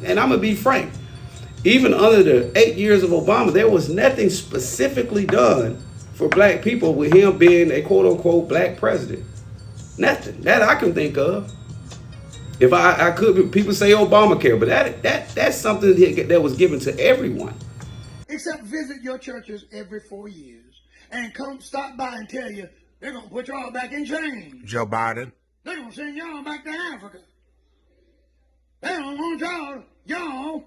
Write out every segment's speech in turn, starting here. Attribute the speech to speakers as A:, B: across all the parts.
A: and I'm gonna be frank. Even under the 8 years of Obama, there was nothing specifically done for black people with him being a quote unquote black president. Nothing that I can think of. If I could, people say Obamacare, but that's something that was given to everyone.
B: Except visit your churches every 4 years and come stop by and tell you they're gonna put y'all back in chains.
C: Joe Biden.
B: They're gonna send y'all back to Africa. They don't want y'all.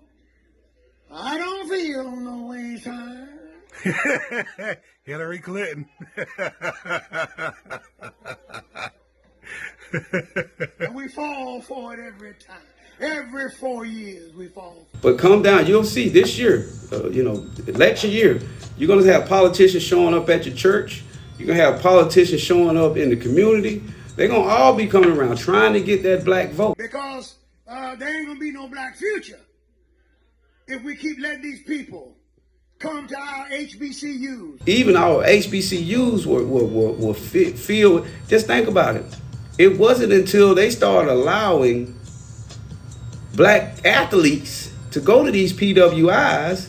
B: I don't feel no way time.
C: Hillary Clinton.
B: And we fall for it every time. Every 4 years we fall.
A: But come down, you'll see this year, election year, you're going to have politicians showing up at your church. You're going to have politicians showing up in the community. They're going to all be coming around trying to get that black vote.
B: Because there ain't going to be no black future if we keep letting these people come to our HBCUs.
A: Even our HBCUs were filled. Just think about it. It wasn't until they started allowing black athletes to go to these PWIs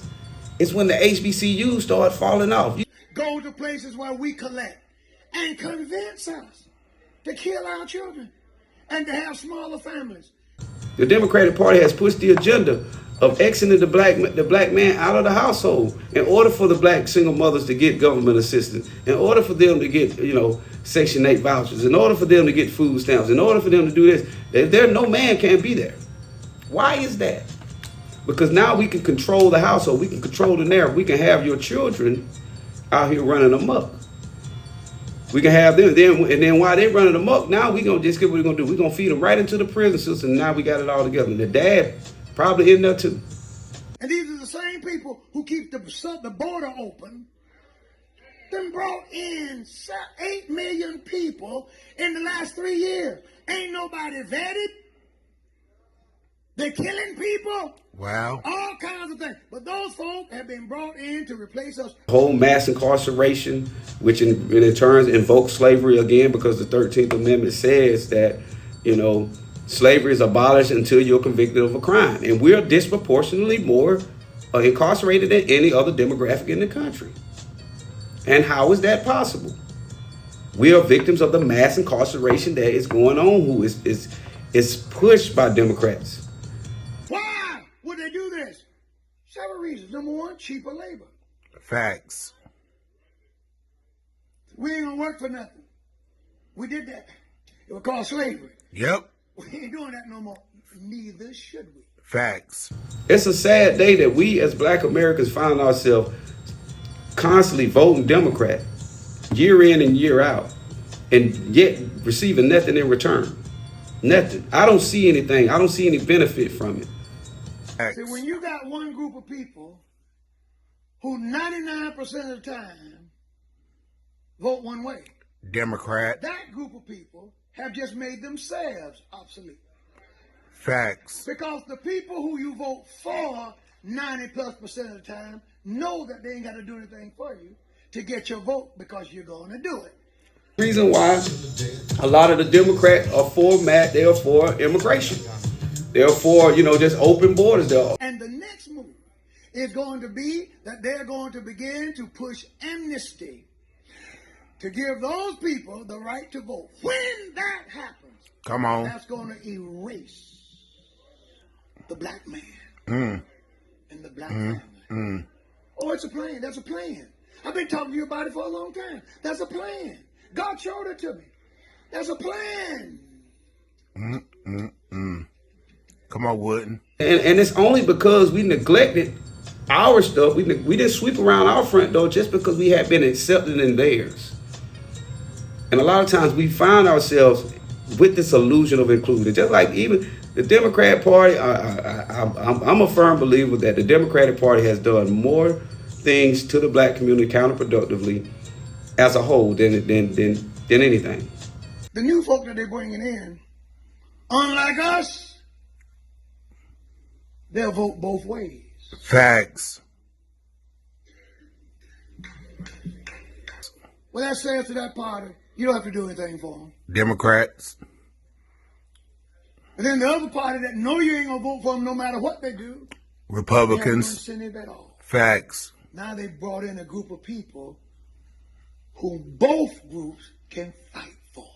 A: is when the HBCUs started falling off.
B: Go to places where we collect and convince us to kill our children and to have smaller families.
A: The Democratic Party has pushed the agenda of exiting the black man out of the household in order for the black single mothers to get government assistance, in order for them to get, Section 8 vouchers, in order for them to get food stamps, in order for them to do this. No man can't be there. Why is that? Because now we can control the household. We can control the narrative. We can have your children out here running amok. We can have them, and then while they're running amok, now we're going to just get what we're going to do. We're going to feed them right into the prison system. Now we got it all together. And the dad probably in there too.
B: And these are the same people who keep the border open. Then brought in 8 million people in the last 3 years. Ain't nobody vetted. They're killing people.
C: Wow.
B: All kinds of things. But those folk have been brought in to replace us.
A: Whole mass incarceration, which in turn invokes slavery again, because the 13th Amendment says that, slavery is abolished until you're convicted of a crime. And we're disproportionately more incarcerated than any other demographic in the country. And how is that possible? We are victims of the mass incarceration that is going on, who is pushed by Democrats.
B: Why would they do this? Several reasons. Number one, cheaper labor.
C: Facts.
B: We ain't gonna work for nothing. We did that. It was called slavery.
C: Yep.
B: We ain't doing that no more. Neither should we.
C: Facts.
A: It's a sad day that we as black Americans find ourselves constantly voting Democrat year in and year out, and yet receiving nothing in return. Nothing. I don't see anything. I don't see any benefit from it.
C: Facts.
B: See, when you got one group of people who 99% of the time vote one way,
C: Democrat.
B: that group of people have just made themselves obsolete.
C: Facts.
B: Because the people who you vote for 90+% of the time know that they ain't got to do anything for you to get your vote because you're going to do it.
A: Reason why a lot of the Democrats are they are for immigration. They're for, just open borders.
B: And the next move is going to be that they're going to begin to push amnesty to give those people the right to vote. When that happens,
C: come on,
B: that's going to erase the black man and the black family. Oh, it's a plan. That's a plan. I've been talking to you about it for a long time. That's a plan. God showed it to me. That's a plan.
C: Come on, Wooden.
A: And it's only because we neglected our stuff. We didn't sweep around our front door just because we had been accepted in theirs. And a lot of times we find ourselves with this illusion of inclusion. Just like even the Democrat Party, I'm a firm believer that the Democratic Party has done more things to the black community counterproductively as a whole than anything.
B: The new folk that they're bringing in, unlike us, they'll vote both ways.
C: Facts.
B: Well, that says to that party, you don't have to do anything for them.
C: Democrats.
B: And then the other party that know you ain't gonna vote for them no matter what they do.
C: Republicans.
B: Send it at all.
C: Facts.
B: Now they brought in a group of people who both groups can fight for.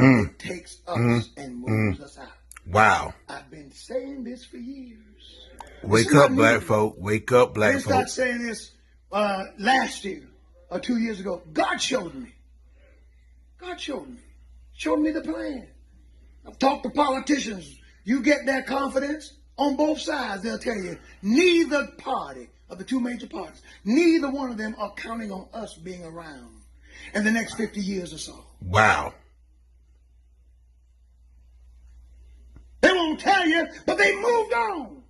B: It takes us and moves us out.
C: Wow.
B: I've been saying this for years.
C: Wake up, black folk. Wake up,
B: I
C: black
B: didn't
C: folk.
B: start saying this last year or 2 years ago. God showed me. God showed me. Showed me the plan. I've talked to politicians. You get their confidence on both sides. They'll tell you neither party of the two major parties, neither one of them are counting on us being around in the next 50 years or so.
C: Wow.
B: They won't tell you, but they moved on.